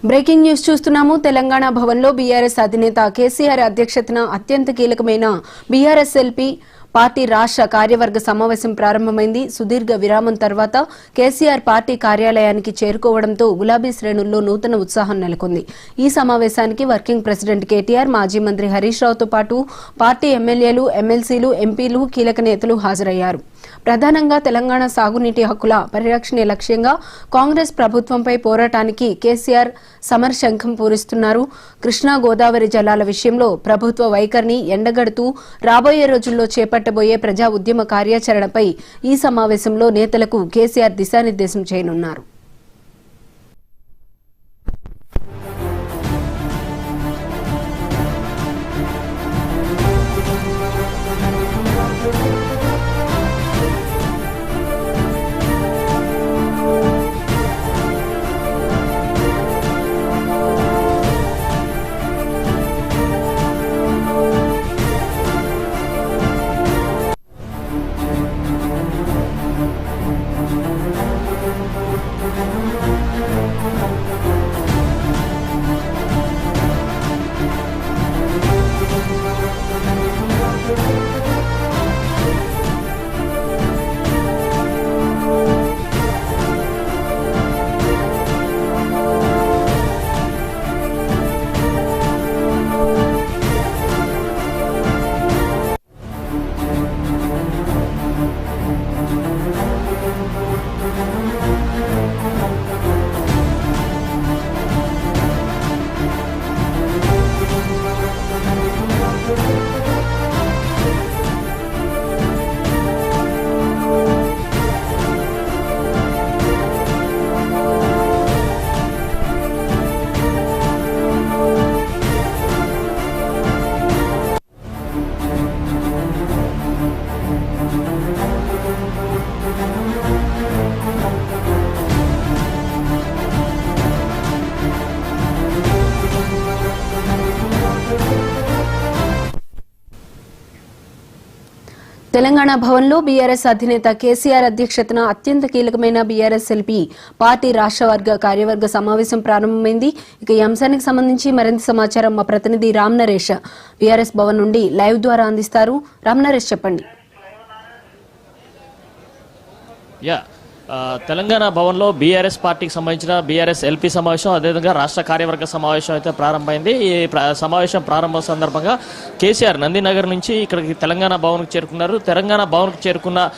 Breaking news చూస్తున్నాము. తెలంగాణ భవన్లో BRS అధినేత కేసీఆర్ అధ్యక్షతన అత్యంత కీలకమైన బీఆర్ఎస్ ఎల్పీ పార్టీ రాష్ట్ర కార్యవర్గ సమావేశం ప్రారంభమైంది. సుదీర్ఘ విరామం తర్వాత కేసీఆర్ పార్టీ కార్యాలయానికి చేరుకోవడంతో గులాబీ శ్రేణుల్లో నూతన ఉత్సాహం నెలకొంది. ఈ సమావేశానికి వర్కింగ్ ప్రెసిడెంట్ కేటీఆర్, మాజీ మంత్రి హరీష్ రావుతో పాటు పార్టీ ఎమ్మెల్యేలు, ఎమ్మెల్సీలు, ఎంపీలు, కీలక నేతలు హాజరయ్యారు. ప్రధానంగా తెలంగాణ సాగునీటి హక్కుల పరిరక్షణే లక్ష్యంగా కాంగ్రెస్ ప్రభుత్వంపై పోరాటానికి కేసీఆర్ సమరశంఖం పూరిస్తున్నారు. కృష్ణా గోదావరి జలాల విషయంలో ప్రభుత్వ వైఖరిని ఎండగడుతూ రాబోయే రోజుల్లో చేపట్టబోయే ప్రజా ఉద్యమ కార్యాచరణపై ఈ సమావేశంలో నేతలకు కేసీఆర్ దిశానిర్దేశం చేయనున్నారు. తెలంగాణ భవన్లో బీఆర్ఎస్ అధినేత కేసీఆర్ అధ్యక్షతన అత్యంత కీలకమైన బీఆర్ఎస్ ఎల్పీ పార్టీ రాష్ట్ర కార్యవర్గ సమావేశం ప్రారంభమైంది. ఇక ఈ అంశానికి సంబంధించి మరింత సమాచారం మా ప్రతినిధి రామ్ నరేష్ బీఆర్ఎస్ భవన్ నుండి లైవ్ ద్వారా అందిస్తారు. రామ్ నరేష్, చెప్పండి. తెలంగాణ భవన్లో బీఆర్ఎస్ పార్టీకి సంబంధించిన బీఆర్ఎస్ ఎల్పీ సమావేశం, అదేవిధంగా రాష్ట్ర కార్యవర్గ సమావేశం అయితే ప్రారంభమైంది. ఈ సమావేశం ప్రారంభం సందర్భంగా కేసీఆర్ నందినగర్ నుంచి ఇక్కడికి తెలంగాణ భవన్కు చేరుకున్నారు. తెలంగాణ భవన్కు చేరుకున్న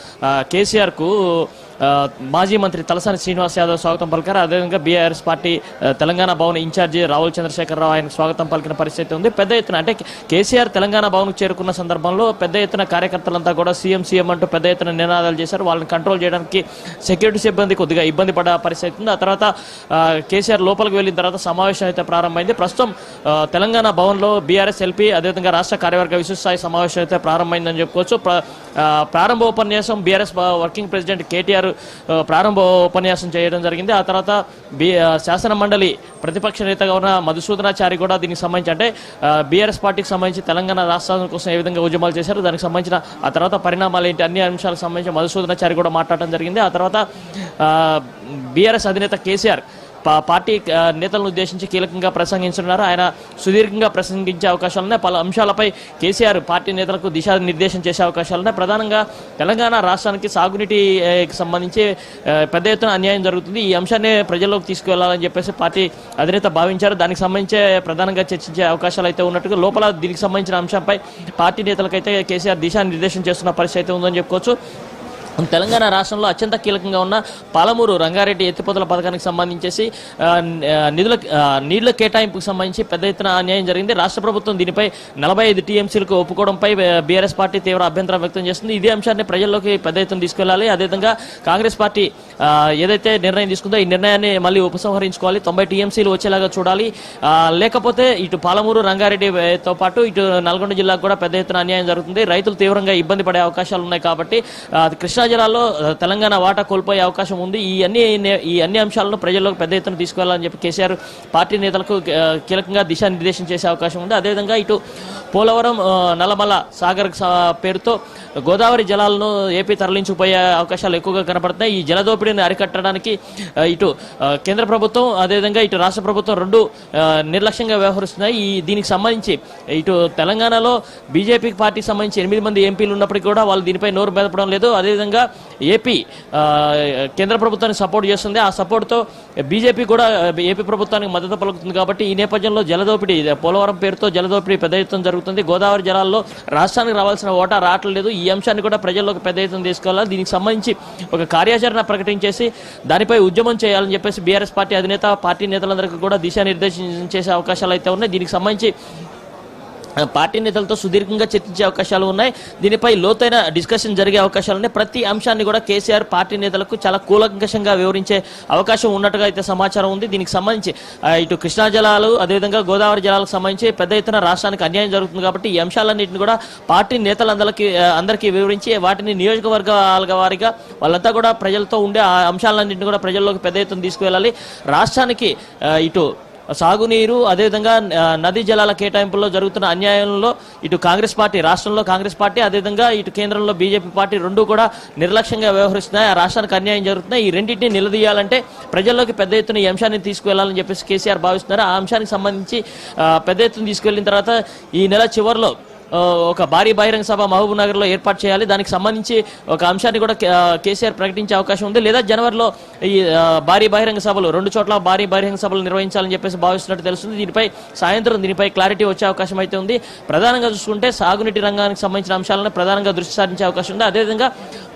కేసీఆర్కు మాజీ మంత్రి తలసాని శ్రీనివాస్ యాదవ్ స్వాగతం పలికారు. అదేవిధంగా బీఆర్ఎస్ పార్టీ తెలంగాణ భవన్ ఇన్ఛార్జి రావుల చంద్రశేఖరరావు ఆయనకు స్వాగతం పలికిన పరిస్థితి ఉంది. పెద్ద ఎత్తున అంటే కేసీఆర్ తెలంగాణ భవన్కు చేరుకున్న సందర్భంలో పెద్ద ఎత్తున కార్యకర్తలంతా కూడా సీఎం అంటూ పెద్ద ఎత్తున నినాదాలు చేశారు. వాళ్ళని కంట్రోల్ చేయడానికి సెక్యూరిటీ సిబ్బంది కొద్దిగా ఇబ్బంది పడ్డ పరిస్థితి ఉంది. ఆ తర్వాత కేసీఆర్ లోపలికి వెళ్ళిన తర్వాత సమావేశం అయితే ప్రారంభమైంది. ప్రస్తుతం తెలంగాణ భవన్లో బీఆర్ఎస్ ఎల్పీ అదేవిధంగా రాష్ట్ర కార్యవర్గ విస్తృత స్థాయి సమావేశం అయితే ప్రారంభమైందని చెప్పుకోవచ్చు. ప్రారంభ ఉపన్యాసం బీఆర్ఎస్ వర్కింగ్ ప్రెసిడెంట్ కేటీఆర్ ప్రారంభ ఉపన్యాసం చేయడం జరిగింది. ఆ తర్వాత శాసన మండలి ప్రతిపక్ష నేతగా ఉన్న మధుసూదనాచారి కూడా దీనికి సంబంధించి అంటే బీఆర్ఎస్ పార్టీకి సంబంధించి తెలంగాణ రాష్ట్రం కోసం ఏ విధంగా ఉద్యమాలు చేశారు, దానికి సంబంధించిన ఆ తర్వాత పరిణామాలు ఏంటి, అన్ని అంశాలకు సంబంధించి మధుసూదనాచారి కూడా మాట్లాడడం జరిగింది. ఆ తర్వాత బీఆర్ఎస్ అధినేత కేసీఆర్ పార్టీ నేతలను ఉద్దేశించి కీలకంగా ప్రసంగించున్నారు. ఆయన సుదీర్ఘంగా ప్రసంగించే అవకాశాలున్నాయి. పలు అంశాలపై కేసీఆర్ పార్టీ నేతలకు దిశానిర్దేశం చేసే అవకాశాలున్నాయి. ప్రధానంగా తెలంగాణ రాష్ట్రానికి సాగునీటికి సంబంధించి పెద్ద ఎత్తున అన్యాయం జరుగుతుంది. ఈ అంశాన్ని ప్రజల్లోకి తీసుకువెళ్లాలని చెప్పేసి పార్టీ అధినేత భావించారు. దానికి సంబంధించే ప్రధానంగా చర్చించే అవకాశాలు అయితే ఉన్నట్టుగా లోపల దీనికి సంబంధించిన అంశంపై పార్టీ నేతలకైతే కేసీఆర్ దిశానిర్దేశం చేస్తున్న పరిస్థితి అయితే ఉందని చెప్పుకోవచ్చు. తెలంగాణ రాష్ట్రంలో అత్యంత కీలకంగా ఉన్న పాలమూరు రంగారెడ్డి ఎత్తిపోతల పథకానికి సంబంధించేసి నీళ్ల కేటాయింపుకు సంబంధించి పెద్ద ఎత్తున అన్యాయం జరిగింది. రాష్ట్ర ప్రభుత్వం దీనిపై 45 టీఎంసీలకు ఒప్పుకోవడంపై బీఆర్ఎస్ పార్టీ తీవ్ర అభ్యంతరం వ్యక్తం చేస్తుంది. ఇదే అంశాన్ని ప్రజల్లోకి పెద్ద ఎత్తున తీసుకెళ్లాలి. అదేవిధంగా కాంగ్రెస్ పార్టీ ఏదైతే నిర్ణయం తీసుకుందో ఈ నిర్ణయాన్ని మళ్ళీ ఉపసంహరించుకోవాలి. 90 టీఎంసీలు వచ్చేలాగా చూడాలి. లేకపోతే ఇటు పాలమూరు రంగారెడ్డితో పాటు ఇటు నల్గొండ జిల్లాకు కూడా పెద్ద ఎత్తున అన్యాయం జరుగుతుంది. రైతులు తీవ్రంగా ఇబ్బంది పడే అవకాశాలు ఉన్నాయి. కాబట్టి కృష్ణా జిల్లాలో తెలంగాణ వాటా కోల్పోయే అవకాశం ఉంది. ఈ అన్ని అంశాలను ప్రజల్లోకి పెద్ద ఎత్తున తీసుకెళ్లాలని చెప్పి కేసీఆర్ పార్టీ నేతలకు కీలకంగా దిశానిర్దేశం చేసే అవకాశం ఉంది. అదేవిధంగా ఇటు పోలవరం నల్లమల సాగర్ పేరుతో గోదావరి జలాలను ఏపీ తరలించిపోయే అవకాశాలు ఎక్కువగా కనపడుతున్నాయి. ఈ జలదోపిడీని అరికట్టడానికి ఇటు కేంద్ర ప్రభుత్వం అదేవిధంగా ఇటు రాష్ట్ర ప్రభుత్వం రెండు నిర్లక్ష్యంగా వ్యవహరిస్తున్నాయి. దీనికి సంబంధించి ఇటు తెలంగాణలో బీజేపీ పార్టీకి సంబంధించి 8 మంది ఎంపీలు ఉన్నప్పటికీ కూడా వాళ్ళు దీనిపై నోరు మెదపడం లేదు. అదేవిధంగా ఏపీ కేంద్ర ప్రభుత్వానికి సపోర్ట్ చేస్తుంది. ఆ సపోర్ట్తో బీజేపీ కూడా ఏపీ ప్రభుత్వానికి మద్దతు పలుకుతుంది. కాబట్టి ఈ నేపథ్యంలో జలదోపిడీ పోలవరం పేరుతో జలదోపిడీ పెద్ద ఎత్తున జరుగుతుంది. గోదావరి జలాల్లో రాష్ట్రానికి రావాల్సిన ఓటా రావట్లేదు. ఈ అంశాన్ని కూడా ప్రజల్లోకి పెద్ద ఎత్తున తీసుకెళ్లాలి. దీనికి సంబంధించి ఒక కార్యాచరణ ప్రకటించేసి దానిపై ఉద్యమం చేయాలని చెప్పేసి బీఆర్ఎస్ పార్టీ అధినేత పార్టీ నేతలందరికీ కూడా దిశానిర్దేశం చేసే అవకాశాలు అయితే ఉన్నాయి. దీనికి సంబంధించి పార్టీ నేతలతో సుదీర్ఘంగా చర్చించే అవకాశాలు ఉన్నాయి. దీనిపై లోతైన డిస్కషన్ జరిగే అవకాశాలు ఉన్నాయి. ప్రతి అంశాన్ని కూడా కేసీఆర్ పార్టీ నేతలకు చాలా కూలంకషంగా వివరించే అవకాశం ఉన్నట్టుగా అయితే సమాచారం ఉంది. దీనికి సంబంధించి ఇటు కృష్ణా జలాలు అదేవిధంగా గోదావరి జలాలకు సంబంధించి పెద్ద ఎత్తున రాష్ట్రానికి అన్యాయం జరుగుతుంది. కాబట్టి ఈ అంశాలన్నింటినీ కూడా పార్టీ నేతలందరికీ వివరించి వాటిని నియోజకవర్గాల వారిగా వాళ్ళంతా కూడా ప్రజలతో ఉండే ఆ అంశాలన్నింటినీ కూడా ప్రజల్లోకి పెద్ద ఎత్తున తీసుకువెళ్ళాలి. రాష్ట్రానికి ఇటు సాగునీరు అదేవిధంగా నదీ జలాల కేటాయింపుల్లో జరుగుతున్న అన్యాయంలో ఇటు కాంగ్రెస్ పార్టీ రాష్ట్రంలో కాంగ్రెస్ పార్టీ అదేవిధంగా ఇటు కేంద్రంలో బీజేపీ పార్టీ రెండు కూడా నిర్లక్ష్యంగా వ్యవహరిస్తున్నాయి. ఆ రాష్ట్రానికి అన్యాయం జరుగుతున్నాయి. ఈ రెండింటిని నిలదీయాలంటే ప్రజల్లోకి పెద్ద ఎత్తున ఈ అంశాన్ని తీసుకువెళ్లాలని చెప్పేసి కేసీఆర్ భావిస్తున్నారు. ఆ అంశానికి సంబంధించి పెద్ద ఎత్తున తీసుకువెళ్ళిన తర్వాత ఈ నెల చివరిలో ఒక భారీ బహిరంగ సభ మహబూబ్ నగర్ లో ఏర్పాటు చేయాలి. దానికి సంబంధించి ఒక అంశాన్ని కూడా కేసీఆర్ ప్రకటించే అవకాశం ఉంది. లేదా జనవరిలో ఈ భారీ బహిరంగ సభలు 2 చోట్ల భారీ బహిరంగ సభలు నిర్వహించాలని చెప్పేసి భావిస్తున్నట్టు తెలుస్తుంది. దీనిపై క్లారిటీ వచ్చే అవకాశం అయితే ఉంది. ప్రధానంగా చూసుకుంటే సాగునీటి రంగానికి సంబంధించిన అంశాలను ప్రధానంగా దృష్టి సారించే అవకాశం ఉంది. అదేవిధంగా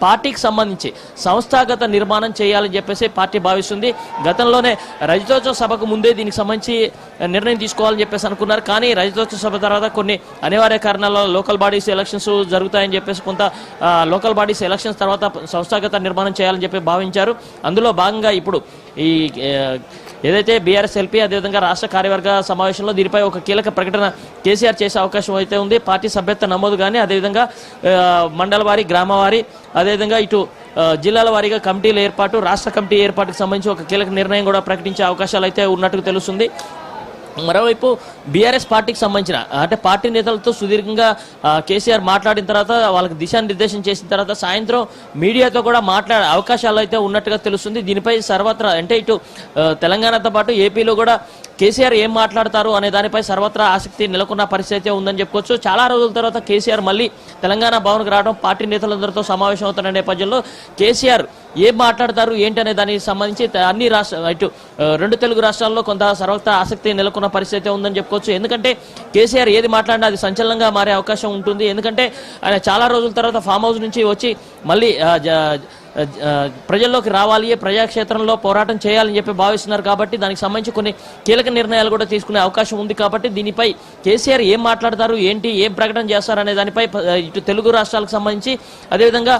పార్టీకి సంబంధించి సంస్థాగత నిర్మాణం చేయాలని చెప్పేసి పార్టీ భావిస్తుంది. గతంలోనే రజతోత్సవ సభకు ముందే దీనికి సంబంధించి నిర్ణయం తీసుకోవాలని చెప్పేసి అనుకున్నారు. కానీ రజతోత్సవ సభ తర్వాత కొన్ని అనివార్య కారణాల లోకల్ బాడీస్ ఎలక్షన్స్ జరుగుతాయని చెప్పేసి కొంత లోకల్ బాడీస్ ఎలక్షన్స్ తర్వాత సంస్థాగత నిర్మాణం చేయాలని చెప్పి భావించారు. అందులో భాగంగా ఇప్పుడు ఈ ఏదైతే బీఆర్ఎస్ ఎల్పీ అదేవిధంగా రాష్ట్ర కార్యవర్గ సమావేశంలో దీనిపై ఒక కీలక ప్రకటన కేసీఆర్ చేసే అవకాశం అయితే ఉంది. పార్టీ సభ్యత్వ నమోదు కానీ అదేవిధంగా మండల వారి గ్రామ వారి అదేవిధంగా ఇటు జిల్లాల వారీగా కమిటీల ఏర్పాటు రాష్ట్ర కమిటీ ఏర్పాటుకు సంబంధించి ఒక కీలక నిర్ణయం కూడా ప్రకటించే అవకాశాలు అయితే ఉన్నట్టుగా తెలుస్తుంది. మరోవైపు బీఆర్ఎస్ పార్టీకి సంబంధించిన అంటే పార్టీ నేతలతో సుదీర్ఘంగా కేసీఆర్ మాట్లాడిన తర్వాత వాళ్ళకి దిశానిర్దేశం చేసిన తర్వాత సాయంత్రం మీడియాతో కూడా మాట్లాడే అవకాశాలు అయితే ఉన్నట్టుగా తెలుస్తుంది. దీనిపై సర్వత్రా అంటే ఇటు తెలంగాణతో పాటు ఏపీలో కూడా కేసీఆర్ ఏం మాట్లాడతారు అనే దానిపై సర్వత్రా ఆసక్తి నెలకొన్న పరిస్థితి ఉందని చెప్పుకోవచ్చు. చాలా రోజుల తర్వాత కేసీఆర్ మళ్ళీ తెలంగాణ భవన్కు రావడం పార్టీ నేతలందరితో సమావేశం అవుతున్న నేపథ్యంలో కేసీఆర్ ఏం మాట్లాడతారు ఏంటి అనే దానికి సంబంధించి అన్ని ఇటు 2 తెలుగు రాష్ట్రాల్లో కొంత సర్వత్రా ఆసక్తి నెలకొన్న పరిస్థితి ఉందని చెప్పుకోవచ్చు. ఎందుకంటే కేసీఆర్ ఏది మాట్లాడినా అది సంచలనంగా మారే అవకాశం ఉంటుంది. ఎందుకంటే ఆయన చాలా రోజుల తర్వాత ఫామ్ హౌస్ నుంచి వచ్చి మళ్ళీ ప్రజల్లోకి రావాలి, ప్రజాక్షేత్రంలో పోరాటం చేయాలని చెప్పి భావిస్తున్నారు. కాబట్టి దానికి సంబంధించి కొన్ని కీలక నిర్ణయాలు కూడా తీసుకునే అవకాశం ఉంది. కాబట్టి దీనిపై కేసీఆర్ ఏం మాట్లాడతారు ఏంటి ఏం ప్రకటన చేస్తారు అనే దానిపై ఇటు తెలుగు రాష్ట్రాలకు సంబంధించి అదేవిధంగా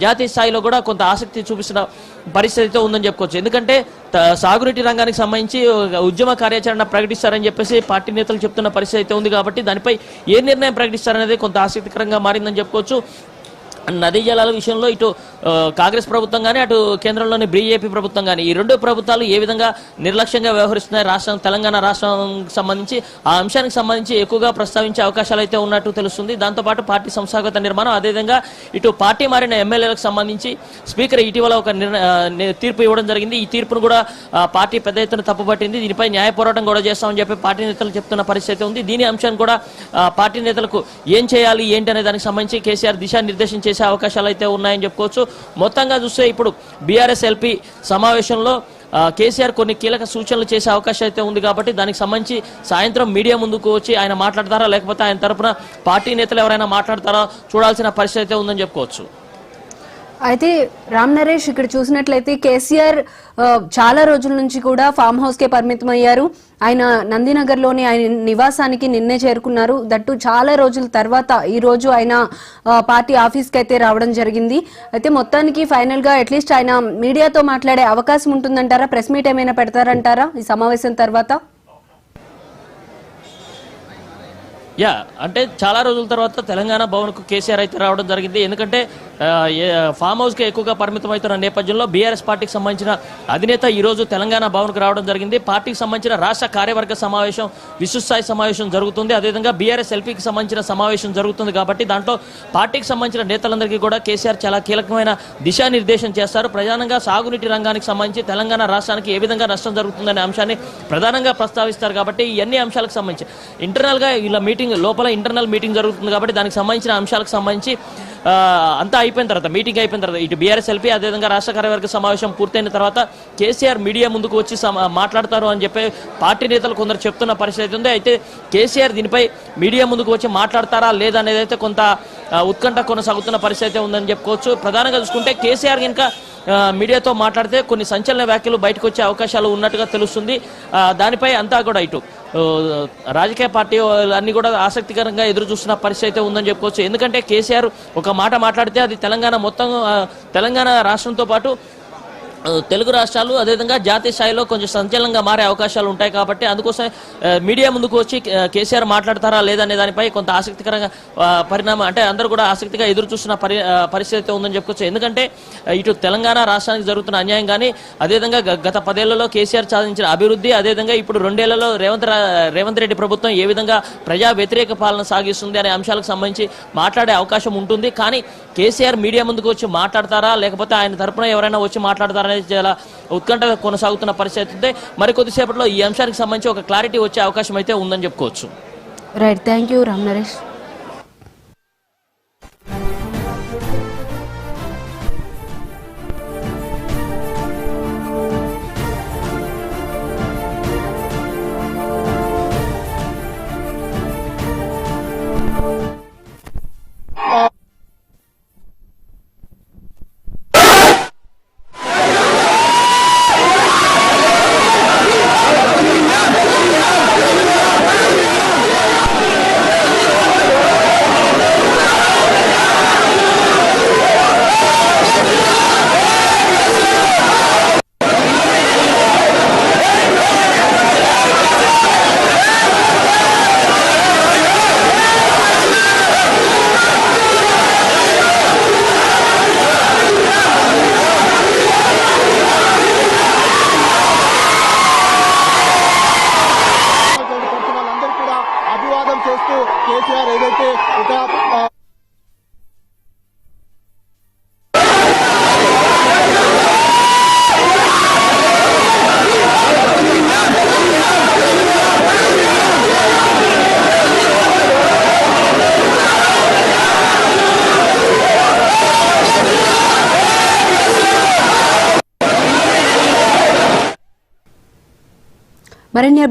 జాతీయ స్థాయిలో కూడా కొంత ఆసక్తి చూపిస్తున్న పరిస్థితితో ఉందని చెప్పుకోవచ్చు. ఎందుకంటే సాగునీటి రంగానికి సంబంధించి ఉద్యమ కార్యాచరణ ప్రకటిస్తారని చెప్పేసి పార్టీ నేతలు చెప్తున్న పరిస్థితి అయితే ఉంది. కాబట్టి దానిపై ఏ నిర్ణయం ప్రకటిస్తారనేది కొంత ఆసక్తికరంగా మారిందని చెప్పుకోవచ్చు. నదీ జలాల విషయంలో ఇటు కాంగ్రెస్ ప్రభుత్వం కానీ అటు కేంద్రంలోని బీజేపీ ప్రభుత్వం కానీ ఈ 2 ప్రభుత్వాలు ఏ విధంగా నిర్లక్ష్యంగా వ్యవహరిస్తున్నాయి తెలంగాణ రాష్ట్రానికి సంబంధించి ఆ అంశానికి సంబంధించి ఎక్కువగా ప్రస్తావించే అవకాశాలు అయితే ఉన్నట్టు తెలుస్తుంది. దాంతోపాటు పార్టీ సంస్థాగత నిర్మాణం అదేవిధంగా ఇటు పార్టీ మారిన ఎమ్మెల్యేలకు సంబంధించి స్పీకర్ ఇటీవల ఒక తీర్పు ఇవ్వడం జరిగింది. ఈ తీర్పును కూడా పార్టీ పెద్ద ఎత్తున తప్పుపట్టింది. దీనిపై న్యాయ పోరాటం కూడా చేస్తామని చెప్పి పార్టీ నేతలు చెప్తున్న పరిస్థితి ఉంది. దీని అంశాన్ని కూడా పార్టీ నేతలకు ఏం చేయాలి ఏంటి అనే దానికి సంబంధించి కేసీఆర్ దిశానిర్దేశం చేసే అవకాశాలు అయితే ఉన్నాయని చెప్పుకోవచ్చు. మొత్తంగా చూస్తే ఇప్పుడు బీఆర్ఎస్ ఎల్పీ సమావేశంలో కేసీఆర్ కొన్ని కీలక సూచనలు చేసే అవకాశం అయితే ఉంది. కాబట్టి దానికి సంబంధించి సాయంత్రం మీడియా ముందుకు వచ్చి ఆయన మాట్లాడతారా లేకపోతే ఆయన తరపున పార్టీ నేతలు ఎవరైనా మాట్లాడతారా చూడాల్సిన పరిస్థితి అయితే ఉందని చెప్పుకోవచ్చు. అయితే రామ్ నరేష్ ఇక్కడ చూసినట్లయితే కేసీఆర్ చాలా రోజుల నుంచి కూడా ఫామ్ హౌస్ కే పరిమితం అయ్యారు. ఆయన నందినగర్ లోని ఆయన నివాసానికి నిన్నే చేరుకున్నారు. దట్టు చాలా రోజుల తర్వాత ఈ రోజు ఆయన పార్టీ ఆఫీస్ కి అయితే రావడం జరిగింది. అయితే మొత్తానికి ఫైనల్ గా అట్లీస్ట్ ఆయన మీడియాతో మాట్లాడే అవకాశం ఉంటుందంటారా? ప్రెస్ మీట్ ఏమైనా పెడతారంటారా ఈ సమావేశం తర్వాత? అంటే చాలా రోజుల తర్వాత తెలంగాణ భవన్కు కేసీఆర్ అయితే రావడం జరిగింది. ఎందుకంటే ఫామ్ హౌస్కి ఎక్కువగా పరిమితం అవుతున్న నేపథ్యంలో బీఆర్ఎస్ పార్టీకి సంబంధించిన అధినేత ఈరోజు తెలంగాణ భవన్కు రావడం జరిగింది. పార్టీకి సంబంధించిన రాష్ట్ర కార్యవర్గ సమావేశం, విస్తృతస్థాయి సమావేశం జరుగుతుంది. అదేవిధంగా బీఆర్ఎస్ ఎల్పీకి సంబంధించిన సమావేశం జరుగుతుంది. కాబట్టి దాంట్లో పార్టీకి సంబంధించిన నేతలందరికీ కూడా కేసీఆర్ చాలా కీలకమైన దిశానిర్దేశం చేస్తారు. ప్రధానంగా సాగునీటి రంగానికి సంబంధించి తెలంగాణ రాష్ట్రానికి ఏ విధంగా నష్టం జరుగుతుందనే అంశాన్ని ప్రధానంగా ప్రస్తావిస్తారు. కాబట్టి ఈ అన్ని అంశాలకు సంబంధించి ఇంటర్నల్గా ఇలా మీటింగ్ లోపల ఇంటర్నల్ మీటింగ్ జరుగుతుంది. కాబట్టి దానికి సంబంధించిన అంశాలకు సంబంధించి అంతా అయిపోయిన తర్వాత, మీటింగ్ అయిపోయిన తర్వాత ఇటు బీఆర్ఎస్ ఎల్పీ అదేవిధంగా రాష్ట్ర కార్యవర్గ సమావేశం పూర్తయిన తర్వాత కేసీఆర్ మీడియా ముందుకు వచ్చి మాట్లాడతారు అని చెప్పి పార్టీ నేతలు కొందరు చెప్తున్న పరిస్థితి ఉంది. అయితే కేసీఆర్ దీనిపై మీడియా ముందుకు వచ్చి మాట్లాడతారా లేదా అనేది అయితే కొంత ఉత్కంఠ కొనసాగుతున్న పరిస్థితి ఉందని చెప్పుకోవచ్చు. ప్రధానంగా చూసుకుంటే కేసీఆర్ కనుక మీడియాతో మాట్లాడితే కొన్ని సంచలన వ్యాఖ్యలు బయటకు వచ్చే అవకాశాలు ఉన్నట్టుగా తెలుస్తుంది. దానిపై అంతా కూడా ఇటు రాజకీయ పార్టీ అన్ని కూడా ఆసక్తికరంగా ఎదురు చూస్తున్న పరిస్థితి ఉందని చెప్పుకోవచ్చు. ఎందుకంటే కేసీఆర్ ఒక మాట మాట్లాడితే అది తెలంగాణ రాష్ట్రంతో పాటు తెలుగు రాష్ట్రాలు అదేవిధంగా జాతీయ స్థాయిలో కొంచెం సంచలనంగా మారే అవకాశాలు ఉంటాయి. కాబట్టి అందుకోసం మీడియా ముందుకు వచ్చి కేసీఆర్ మాట్లాడతారా లేదనే దానిపై కొంత ఆసక్తికరంగా పరిణామం, అంటే అందరూ కూడా ఆసక్తిగా ఎదురు చూస్తున్న పరిస్థితి ఉందని చెప్పుకోవచ్చు. ఎందుకంటే ఇటు తెలంగాణ రాష్ట్రానికి జరుగుతున్న అన్యాయం కానీ, అదేవిధంగా గత 10 ఏళ్లలో కేసీఆర్ సాధించిన అభివృద్ధి, అదేవిధంగా ఇప్పుడు 2 ఏళ్లలో రేవంత్ రెడ్డి ప్రభుత్వం ఏ విధంగా ప్రజా వ్యతిరేక పాలన సాగిస్తుంది అనే అంశాలకు సంబంధించి మాట్లాడే అవకాశం ఉంటుంది. కానీ కేసీఆర్ మీడియా ముందుకు వచ్చి మాట్లాడతారా లేకపోతే ఆయన తరపున ఎవరైనా వచ్చి మాట్లాడతారా అనేది చాలా ఉత్కంఠ కొనసాగుతున్న పరిస్థితి ఉంది. మరికొద్దిసేపట్లో ఈ అంశానికి సంబంధించి ఒక క్లారిటీ వచ్చే అవకాశం అయితే ఉందని చెప్పుకోవచ్చు. Right, thank you Ram Naresh. చేస్తూ కేసీఆర్ ఏదైతే ఒక మరిన్ని